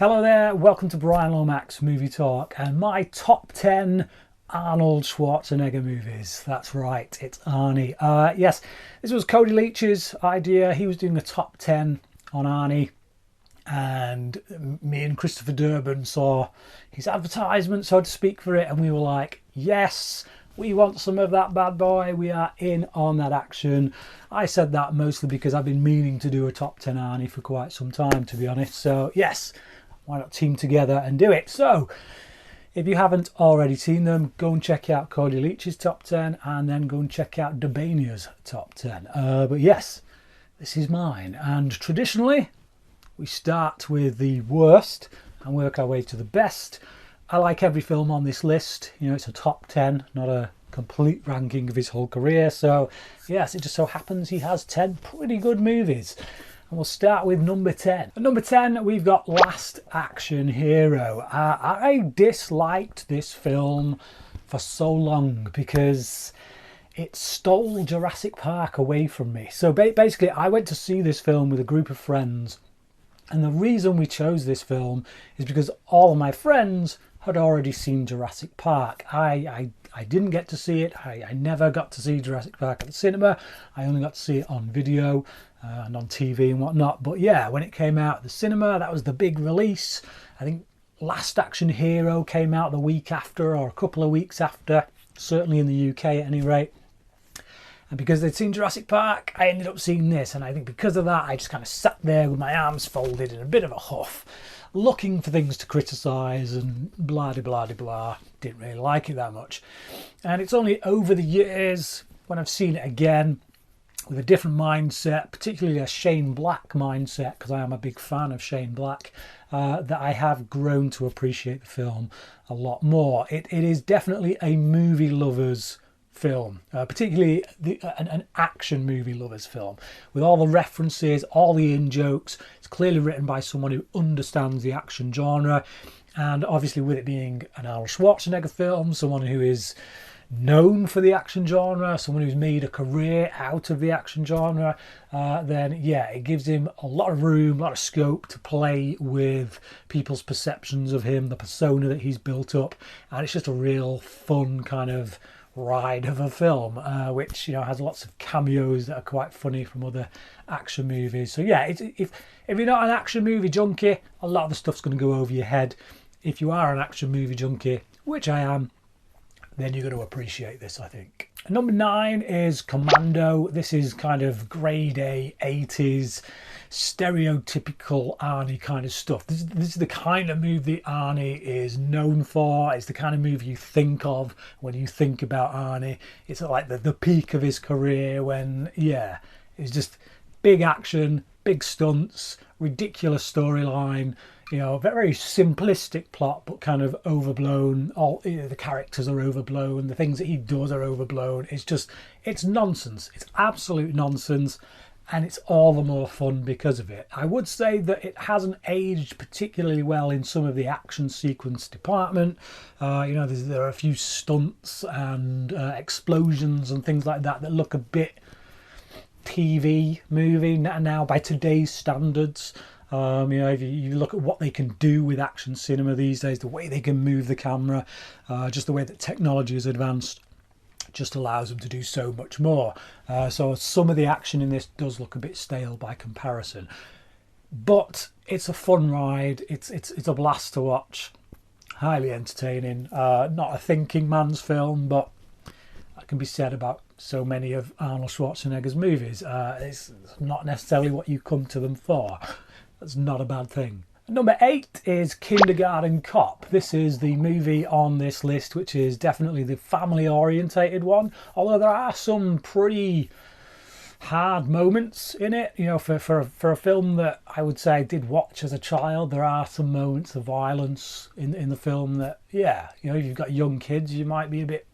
Hello there, welcome to Bryan Lomax Movie Talk and my top 10 Arnold Schwarzenegger movies. That's right, it's Arnie. Yes, this was Cody Leach's idea. He was doing a top 10 on Arnie, and me and Christopher Durbin saw his advertisement, so to speak, for it, and we were like, yes, we want some of that bad boy. We are in on that action. I said that mostly because I've been meaning to do a top 10 Arnie for quite some time, to be honest. So yes, why not team together and do it? So if you haven't already seen them, go and check out Cody Leach's top 10 and then go and check out Durbania's top 10. But yes, this is mine. And traditionally, we start with the worst and work our way to the best. I like every film on this list. You know, it's a top 10, not a complete ranking of his whole career. So yes, it just so happens he has 10 pretty good movies. And we'll start with number 10. At number 10, we've got Last Action Hero. I disliked this film for so long because it stole Jurassic Park away from me. So basically, I went to see this film with a group of friends. And the reason we chose this film is because all of my friends had already seen Jurassic Park. I didn't get to see it. I never got to see Jurassic Park at the cinema. I only got to see it on video and on TV and whatnot. But yeah, when it came out at the cinema, that was the big release. I think Last Action Hero came out the week after or a couple of weeks after, certainly in the UK at any rate. And because they'd seen Jurassic Park, I ended up seeing this. And I think because of that, I just kind of sat there with my arms folded in a bit of a huff, looking for things to criticise and blah-de-blah-de-blah. Didn't really like it that much. And it's only over the years, when I've seen it again, with a different mindset, particularly a Shane Black mindset, because I am a big fan of Shane Black, that I have grown to appreciate the film a lot more. It is definitely a movie lover's film, particularly an action movie lover's film, with all the references, all the in-jokes. It's clearly written by someone who understands the action genre, and obviously with it being an Arnold Schwarzenegger film, someone who is known for the action genre, someone who's made a career out of the action genre, then yeah, it gives him a lot of room, a lot of scope to play with people's perceptions of him, the persona that he's built up, and it's just a real fun kind of ride of a film, which, you know, has lots of cameos that are quite funny from other action movies. So yeah, if you're not an action movie junkie, a lot of the stuff's going to go over your head. If you are an action movie junkie, which I am, then you're going to appreciate this, I think. Number 9 is Commando. This is kind of grade A 80s stereotypical Arnie kind of stuff. This is the kind of movie Arnie is known for. It's the kind of movie you think of when you think about Arnie. It's like the peak of his career when, yeah, it's just big action, big stunts, ridiculous storyline, you know, very simplistic plot, but kind of overblown. All, you know, the characters are overblown. The things that he does are overblown. It's nonsense. It's absolute nonsense. And it's all the more fun because of it. I would say that it hasn't aged particularly well in some of the action sequence department. You know, there are a few stunts and explosions and things like that look a bit TV movie now by today's standards. You know, if you look at what they can do with action cinema these days, the way they can move the camera, just the way that technology has advanced, just allows them to do so much more. So some of the action in this does look a bit stale by comparison, but it's a fun ride. It's a blast to watch, highly entertaining. Not a thinking man's film, but that can be said about so many of Arnold Schwarzenegger's movies. It's not necessarily what you come to them for. That's not a bad thing. Number 8 is Kindergarten Cop. This is the movie on this list which is definitely the family-orientated one, although there are some pretty hard moments in it. You know, for a film that I would say I did watch as a child, there are some moments of violence in the film that, yeah, you know, if you've got young kids, you might be a bit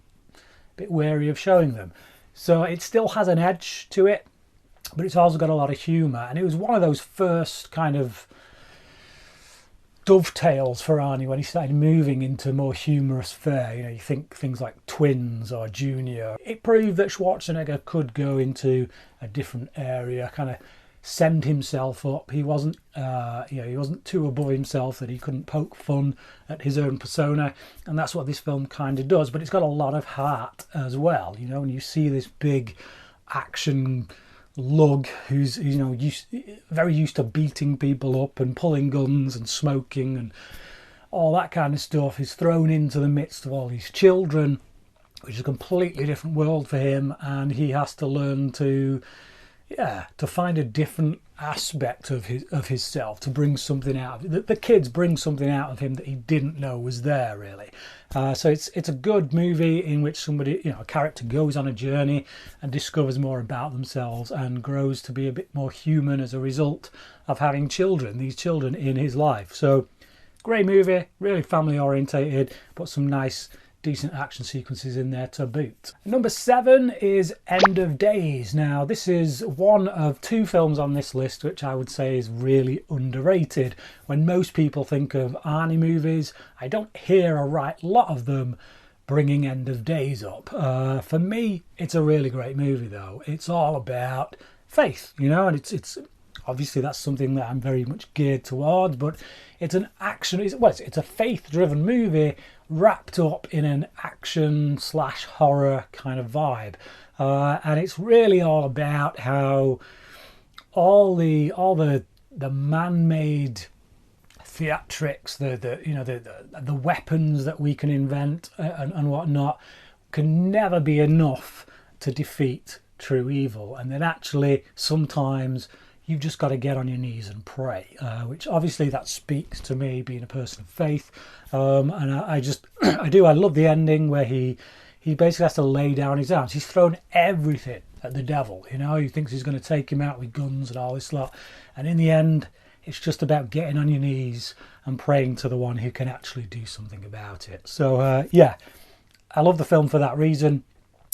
wary of showing them. So it still has an edge to it, but it's also got a lot of humour, and it was one of those first kind of dovetails for Arnie when he started moving into more humorous fare. You know, you think things like Twins or Junior. It proved that Schwarzenegger could go into a different area, kind of send himself up. He wasn't, he wasn't too above himself that he couldn't poke fun at his own persona, and that's what this film kind of does. But it's got a lot of heart as well. When you see this big action lug who's very used to beating people up and pulling guns and smoking and all that kind of stuff, is thrown into the midst of all these children, which is a completely different world for him, and he has to learn to find a different aspect of his self, to bring something out of it. The kids bring something out of him that he didn't know was there, really. So it's a good movie in which somebody, a character goes on a journey and discovers more about themselves and grows to be a bit more human as a result of having these children in his life. So great movie, really family orientated, but some nice decent action sequences in there to boot. Number 7 is End of Days. Now, this is one of 2 films on this list which I would say is really underrated. When most people think of Arnie movies, I don't hear a right lot of them bringing End of Days up. For me, it's a really great movie though. It's all about faith, and it's obviously that's something that I'm very much geared towards, but it's an action, it's a faith-driven movie wrapped up in an action/horror kind of vibe, and it's really all about how all the man-made theatrics, the weapons that we can invent and whatnot, can never be enough to defeat true evil, and then actually sometimes you've just got to get on your knees and pray, which obviously that speaks to me being a person of faith. And I love the ending where he basically has to lay down his arms. He's thrown everything at the devil, he thinks he's going to take him out with guns and all this lot. And in the end, it's just about getting on your knees and praying to the one who can actually do something about it. So, I love the film for that reason.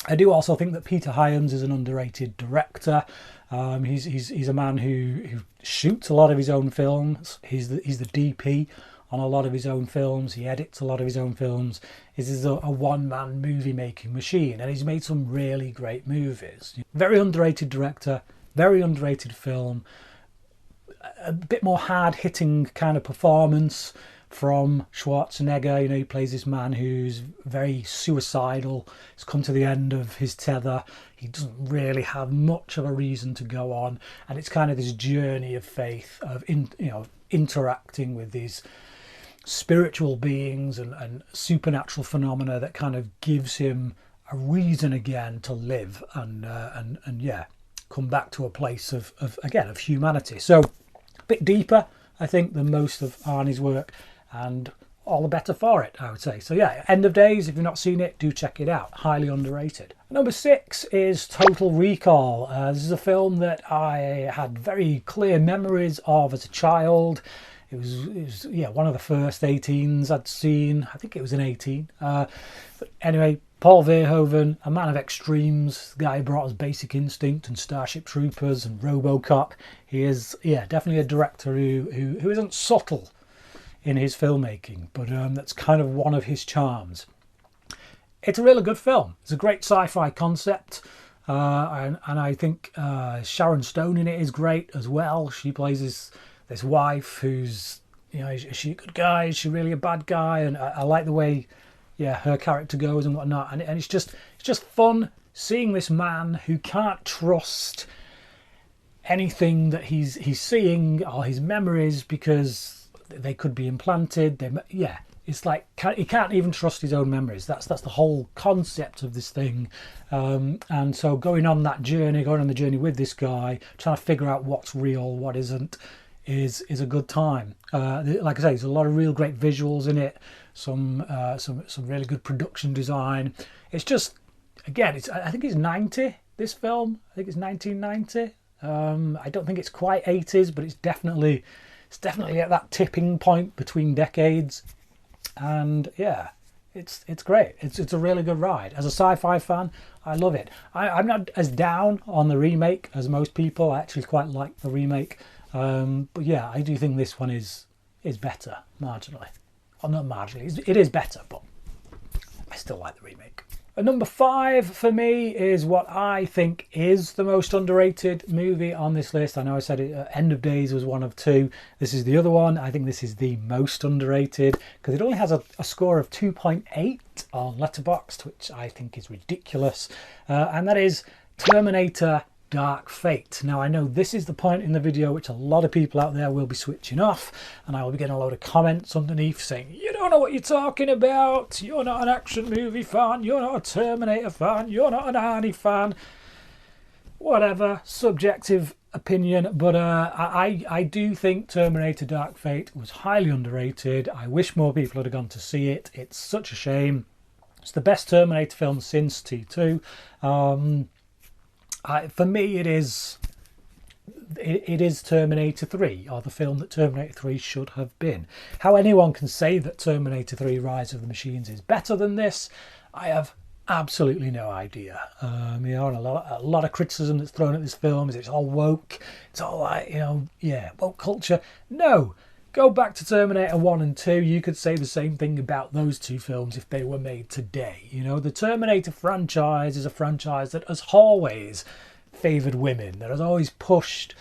I do also think that Peter Hyams is an underrated director. He's a man who shoots a lot of his own films. He's the DP on a lot of his own films. He edits a lot of his own films. This is a one-man movie making machine, and he's made some really great movies. Very underrated director, very underrated film. A bit more hard-hitting kind of performance from Schwarzenegger. He plays this man who's very suicidal. He's come to the end of his tether. He doesn't really have much of a reason to go on, and it's kind of this journey of faith, of interacting with these spiritual beings and supernatural phenomena that kind of gives him a reason again to live and come back to a place of humanity. So a bit deeper, I think, than most of Arnie's work, and all the better for it, I would say. So yeah, End of Days, if you've not seen it, do check it out. Highly underrated. Number 6 is Total Recall. This is a film that I had very clear memories of as a child. It was one of the first 18s I'd seen. I think it was an 18. But anyway, Paul Verhoeven, a man of extremes, the guy who brought us Basic Instinct and Starship Troopers and RoboCop. He is, definitely a director who isn't subtle in his filmmaking, but that's kind of one of his charms. It's a really good film. It's a great sci-fi concept, and I think Sharon Stone in it is great as well. She plays this wife who's, is she a good guy? Is she really a bad guy? And I like the way, her character goes and whatnot. And it's just fun seeing this man who can't trust anything that he's seeing or his memories, because they could be implanted. It's like he can't even trust his own memories. That's the whole concept of this thing. And so going on the journey with this guy, trying to figure out what's real, what isn't, is a good time. Like I say, there's a lot of real great visuals in it. Some really good production design. It's just, again, I think it's 90. This film, I think it's 1990. I don't think it's quite 80s, but it's definitely at that tipping point between decades, and it's great. It's a really good ride. As a sci-fi fan, I love it. I'm not as down on the remake as most people. I actually quite like the remake, but I do think this one is better marginally. Well, not marginally. It is better, but I still like the remake. Number 5 for me is what I think is the most underrated movie on this list. I know I said it, End of Days was one of 2. This is the other one. I think this is the most underrated because it only has a score of 2.8 on Letterboxd, which I think is ridiculous. And that is Terminator Dark Fate. Now I know this is the point in the video which a lot of people out there will be switching off, and I will be getting a load of comments underneath saying, you don't know what you're talking about, you're not an action movie fan, you're not a Terminator fan, you're not an Arnie fan. Whatever, subjective opinion, but I do think Terminator Dark Fate was highly underrated. I wish more people had gone to see it. It's such a shame. It's the best Terminator film since T2. For me, it is Terminator 3, or the film that Terminator 3 should have been. How anyone can say that Terminator 3 Rise of the Machines is better than this, I have absolutely no idea. A lot of criticism that's thrown at this film is it's all woke, it's all like, woke culture. No, go back to Terminator 1 and 2, you could say the same thing about those 2 films if they were made today. The Terminator franchise is a franchise that has always favoured women, that has always pushed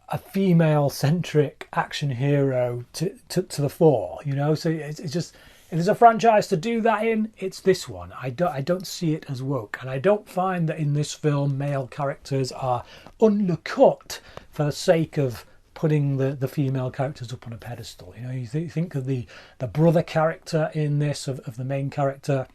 a female-centric action hero to the fore, so it's just, if there's a franchise to do that in, it's this one. I don't see it as woke, and I don't find that in this film male characters are undercut for the sake of putting the female characters up on a pedestal. You think of the brother character in this, of the main character.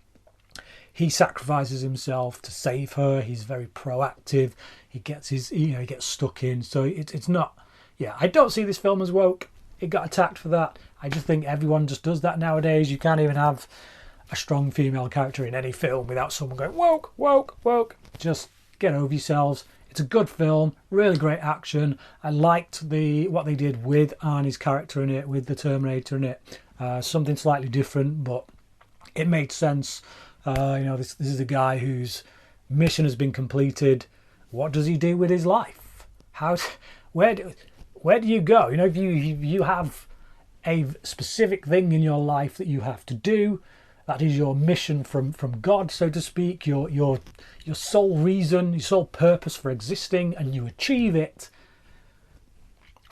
He sacrifices himself to save her. He's very proactive. He gets he gets stuck in. So it's not. Yeah, I don't see this film as woke. It got attacked for that. I just think everyone just does that nowadays. You can't even have a strong female character in any film without someone going woke, woke, woke. Just get over yourselves. It's a good film, really great action. I liked what they did with Arnie's character in it, with the Terminator in it. Something slightly different, but it made sense. This is a guy whose mission has been completed. What does he do with his life? Where do you go? If you have a specific thing in your life that you have to do, that is your mission from God, so to speak, your sole reason, your sole purpose for existing, and you achieve it.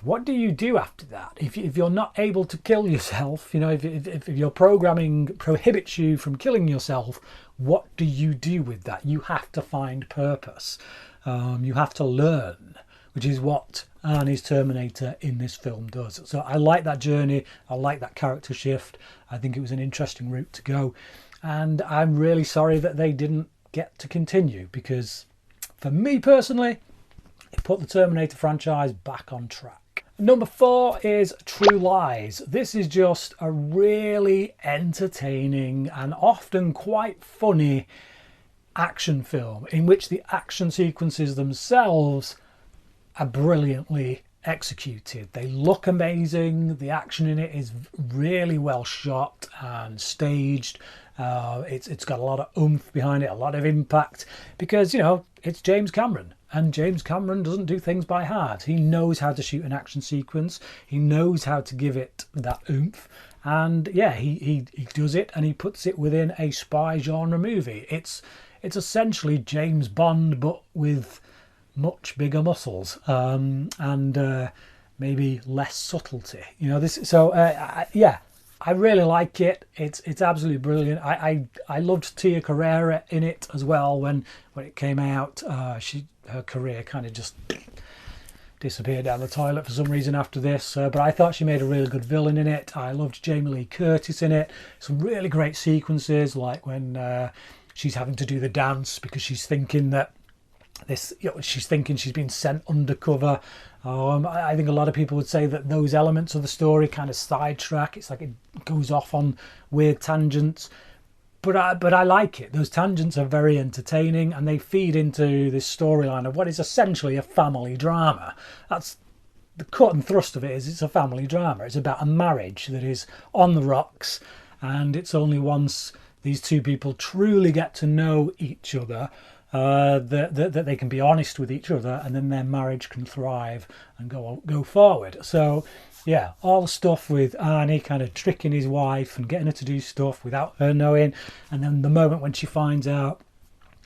What do you do after that? If you're not able to kill yourself, if your programming prohibits you from killing yourself, what do you do with that? You have to find purpose. You have to learn, which is what Arnie's Terminator in this film does. So I like that journey. I like that character shift. I think it was an interesting route to go. And I'm really sorry that they didn't get to continue, because for me personally, it put the Terminator franchise back on track. Number 4 is True Lies. This is just a really entertaining and often quite funny action film in which the action sequences themselves are brilliantly executed. They look amazing. The action in it is really well shot and staged. It's got a lot of oomph behind it, a lot of impact, because it's James Cameron, and James Cameron doesn't do things by heart. He knows how to shoot an action sequence. He knows how to give it that oomph, and yeah, he does it, and he puts it within a spy genre movie. It's essentially James Bond, but with much bigger muscles and maybe less subtlety. I really like it. It's absolutely brilliant. I loved Tia Carrere in it as well when it came out. Her career kind of just disappeared down the toilet for some reason after this, but I thought she made a really good villain in it. I loved Jamie Lee Curtis in it. Some really great sequences, like when she's having to do the dance because she's thinking that she's been sent undercover. I think a lot of people would say that those elements of the story kind of sidetrack. It's like it goes off on weird tangents, but I like it. Those tangents are very entertaining, and they feed into this storyline of what is essentially a family drama. That's the cut and thrust of it. It's a family drama. It's about a marriage that is on the rocks, and it's only once these two people truly get to know each other that they can be honest with each other, and then their marriage can thrive and go forward. So yeah, all the stuff with Arnie kind of tricking his wife and getting her to do stuff without her knowing, and then the moment when she finds out,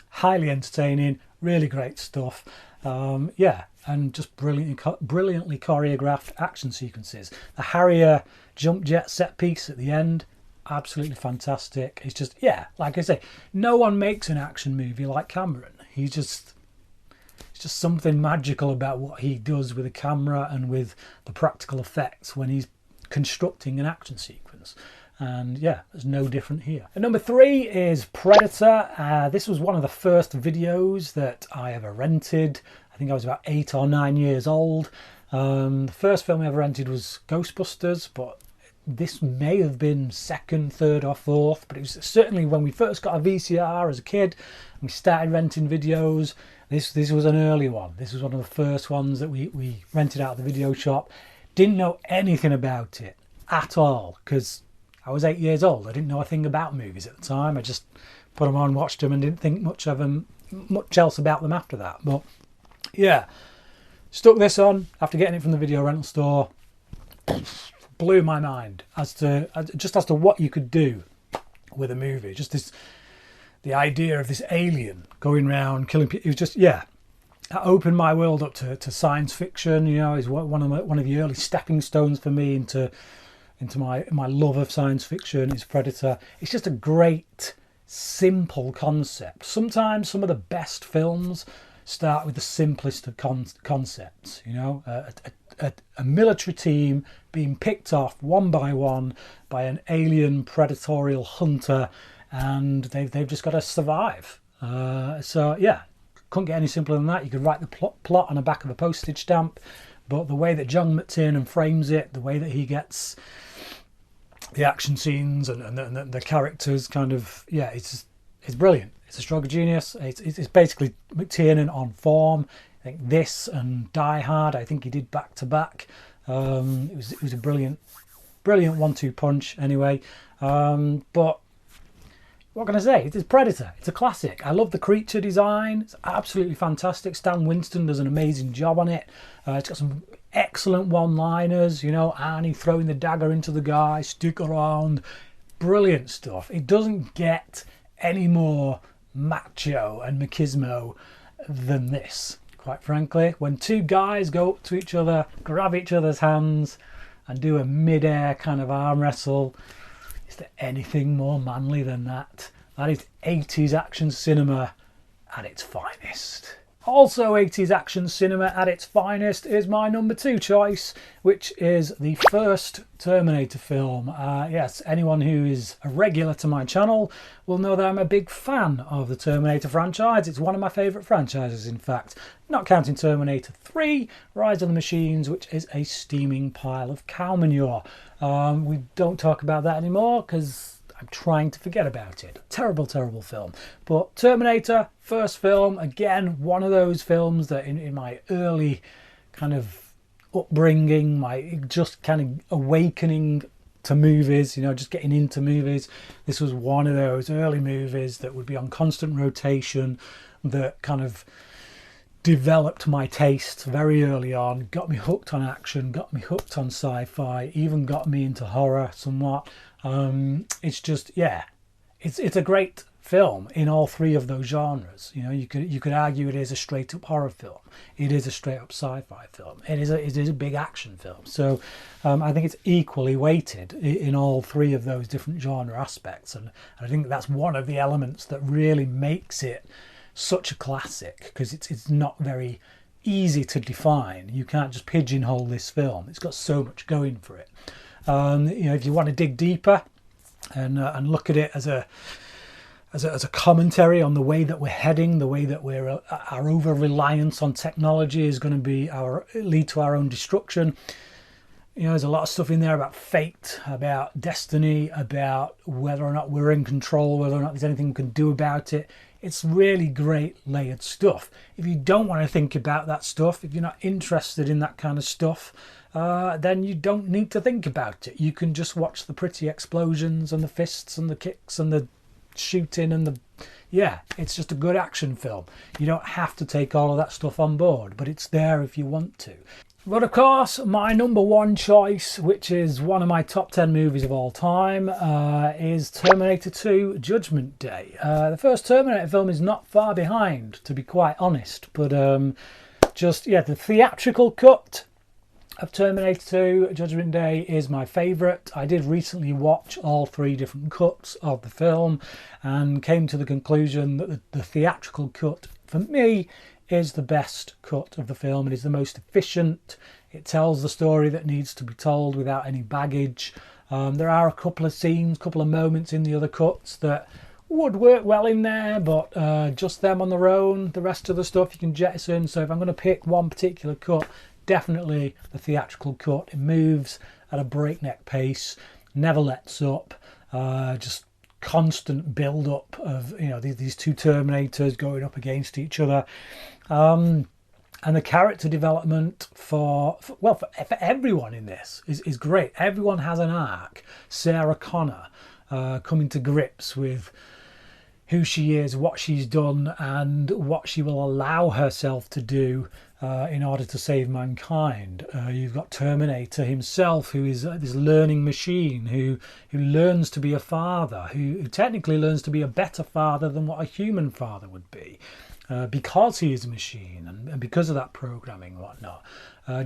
highly entertaining, really great stuff. Yeah, and just brilliantly choreographed action sequences. The Harrier jump jet set piece at the end, absolutely fantastic. It's just, yeah, like I say, no one makes an action movie like Cameron. It's just something magical about what he does with the camera and with the practical effects when he's constructing an action sequence. And yeah, there's no different here. And number 3 is Predator. This was one of the first videos that I ever rented. I think I was about 8 or 9 years old. The first film I ever rented was Ghostbusters, but this may have been second, third or fourth, but it was certainly when we first got a VCR as a kid and we started renting videos. This was an early one. This was one of the first ones that we rented out of the video shop. Didn't know anything about it at all because I was 8 years old. I didn't know a thing about movies at the time. I just put them on, watched them, and didn't think much else about them after that. But yeah, stuck this on after getting it from the video rental store. Blew my mind as to what you could do with a movie. Just the idea of this alien going around killing people. It was just, yeah, that opened my world up to science fiction. You know, is one of the early stepping stones for me into my love of science fiction. Is Predator. It's just a great, simple concept. Sometimes some of the best films start with the simplest of concepts. You know, a military team being picked off one by one by an alien predatorial hunter, and they've just got to survive. So yeah, couldn't get any simpler than that. You could write the plot on the back of a postage stamp, but the way that John McTiernan frames it, the way that he gets the action scenes and the characters, kind of, yeah, it's brilliant. It's a stroke of genius. It's basically McTiernan on form. I think this and Die Hard, I think he did back to back. It was a brilliant 1-2 punch anyway. But what can I say? It is Predator. It's a classic. I love the creature design. It's absolutely fantastic. Stan Winston does an amazing job on it. It's got some excellent one-liners. You know, Arnie throwing the dagger into the guy, stick around. Brilliant stuff. It doesn't get any more macho and machismo than this, quite frankly. When two guys go up to each other, grab each other's hands and do a mid-air kind of arm wrestle, is there anything more manly than that? That is 80s action cinema at its finest. Also 80s action cinema at its finest is my number 2 choice, which is the first Terminator film. Yes, anyone who is a regular to my channel will know that I'm a big fan of the Terminator franchise. It's one of my favourite franchises, in fact. Not counting Terminator 3, Rise of the Machines, which is a steaming pile of cow manure. We don't talk about that anymore because I'm trying to forget about it. Terrible, terrible film. But Terminator, first film, again, one of those films that in my early kind of upbringing, my just kind of awakening to movies, you know, just getting into movies. This was one of those early movies that would be on constant rotation, that kind of developed my taste very early on, got me hooked on action, got me hooked on sci-fi, even got me into horror somewhat. It's just, yeah, it's a great film in all three of those genres. You know, you could argue it is a straight up horror film, it is a straight up sci-fi film, it is a big action film. So I think it's equally weighted in all three of those different genre aspects, and I think that's one of the elements that really makes it such a classic, because it's not very easy to define. You can't just pigeonhole this film. It's got so much going for it. You know, if you want to dig deeper and look at it as a commentary on the way that we're heading, the way that our over reliance on technology is going to lead to our own destruction. You know, there's a lot of stuff in there about fate, about destiny, about whether or not we're in control, whether or not there's anything we can do about it. It's really great layered stuff. If you don't want to think about that stuff, if you're not interested in that kind of stuff, then you don't need to think about it. You can just watch the pretty explosions and the fists and the kicks and the shooting and yeah, it's just a good action film. You don't have to take all of that stuff on board, but it's there if you want to. But of course, my number one choice, which is one of my top 10 movies of all time, is Terminator 2 Judgment Day. The first Terminator film is not far behind, to be quite honest. But the theatrical cut of Terminator 2 Judgment Day is my favourite. I did recently watch all three different cuts of the film and came to the conclusion that the theatrical cut, for me, is the best cut of the film. It is the most efficient. It tells the story that needs to be told without any baggage. There are a couple of scenes, couple of moments in the other cuts that would work well in there, but just them on their own. The rest of the stuff you can jettison. So if I'm going to pick one particular cut, definitely the theatrical cut. It moves at a breakneck pace, never lets up, just constant build up of these two Terminators going up against each other, and the character development for everyone in this is great. Everyone has an arc. Sarah Connor coming to grips with who she is, what she's done, and what she will allow herself to do in order to save mankind. You've got Terminator himself, who is this learning machine, who learns to be a father, who technically learns to be a better father than what a human father would be, because he is a machine and because of that programming and whatnot.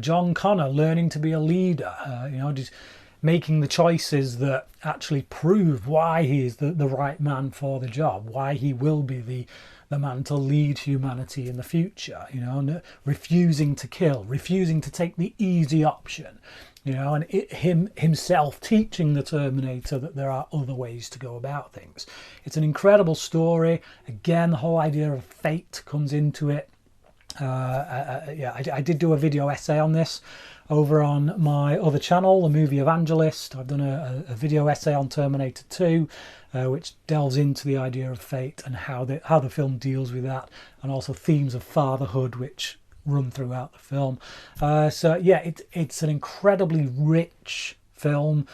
John Connor learning to be a leader, just making the choices that actually prove why he is the right man for the job, why he will be the man to lead humanity in the future, and refusing to kill, refusing to take the easy option, and himself teaching the Terminator that there are other ways to go about things. It's an incredible story. Again, the whole idea of fate comes into it. I did do a video essay on this over on my other channel, the Movie Evangelist. I've done a video essay on Terminator 2, which delves into the idea of fate and how the film deals with that, and also themes of fatherhood which run throughout the film. It's an incredibly rich film,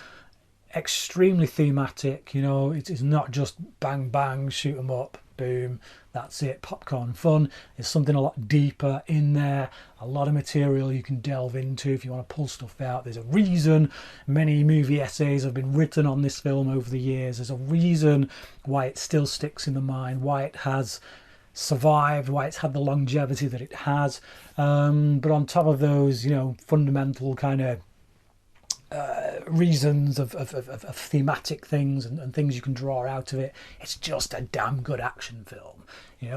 extremely thematic. It is not just bang bang, shoot 'em up, boom, that's it, popcorn fun. There's something a lot deeper in there, a lot of material you can delve into if you want to pull stuff out. There's a reason many movie essays have been written on this film over the years. There's a reason why it still sticks in the mind, why it has survived, why it's had the longevity that it has. But on top of those, fundamental kind of reasons of thematic things and things you can draw out of it, it's just a damn good action film.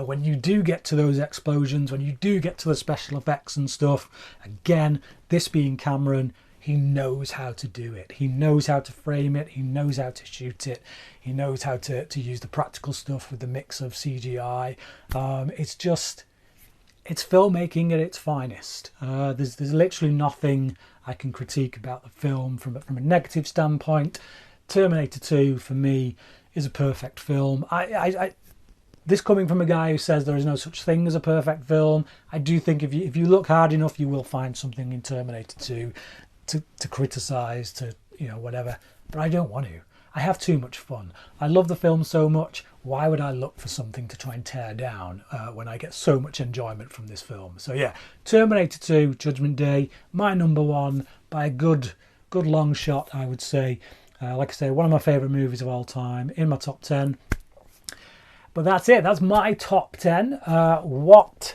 When you do get to those explosions, when you do get to the special effects and stuff, again, this being Cameron, he knows how to do it. He knows how to frame it. He knows how to shoot it. He knows how to use the practical stuff with the mix of CGI. It's filmmaking at its finest. There's literally nothing I can critique about the film from a negative standpoint. Terminator 2 for me is a perfect film. This coming from a guy who says there is no such thing as a perfect film, I do think if you look hard enough, you will find something in Terminator 2 to criticise, to whatever. But I don't want to. I have too much fun. I love the film so much. Why would I look for something to try and tear down when I get so much enjoyment from this film? So yeah, Terminator 2 Judgment Day, my number one by a good long shot, I would say. Like I say, one of my favourite movies of all time, in my top 10. But that's it. That's my top 10. What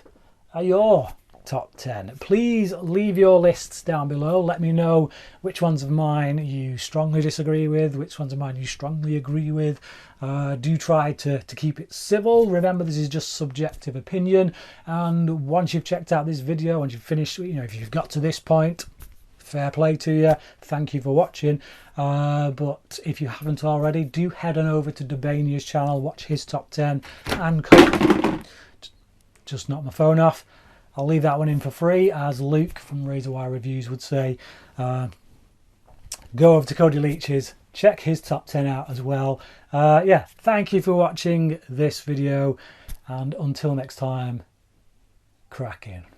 are your top 10? Please leave your lists down below. Let me know which ones of mine you strongly disagree with, which ones of mine you strongly agree with. Do try to keep it civil. Remember, this is just subjective opinion, and once you've checked out this video, once you've finished, if you've got to this point, fair play to you, thank you for watching. But if you haven't already, do head on over to Durbania's channel, watch his top 10, and just knock my phone off. I'll leave that one in for free, as Luke from Razor Wire Reviews would say. Go over to Cody Leach's, check his top 10 out as well. Thank you for watching this video, and until next time, crack in.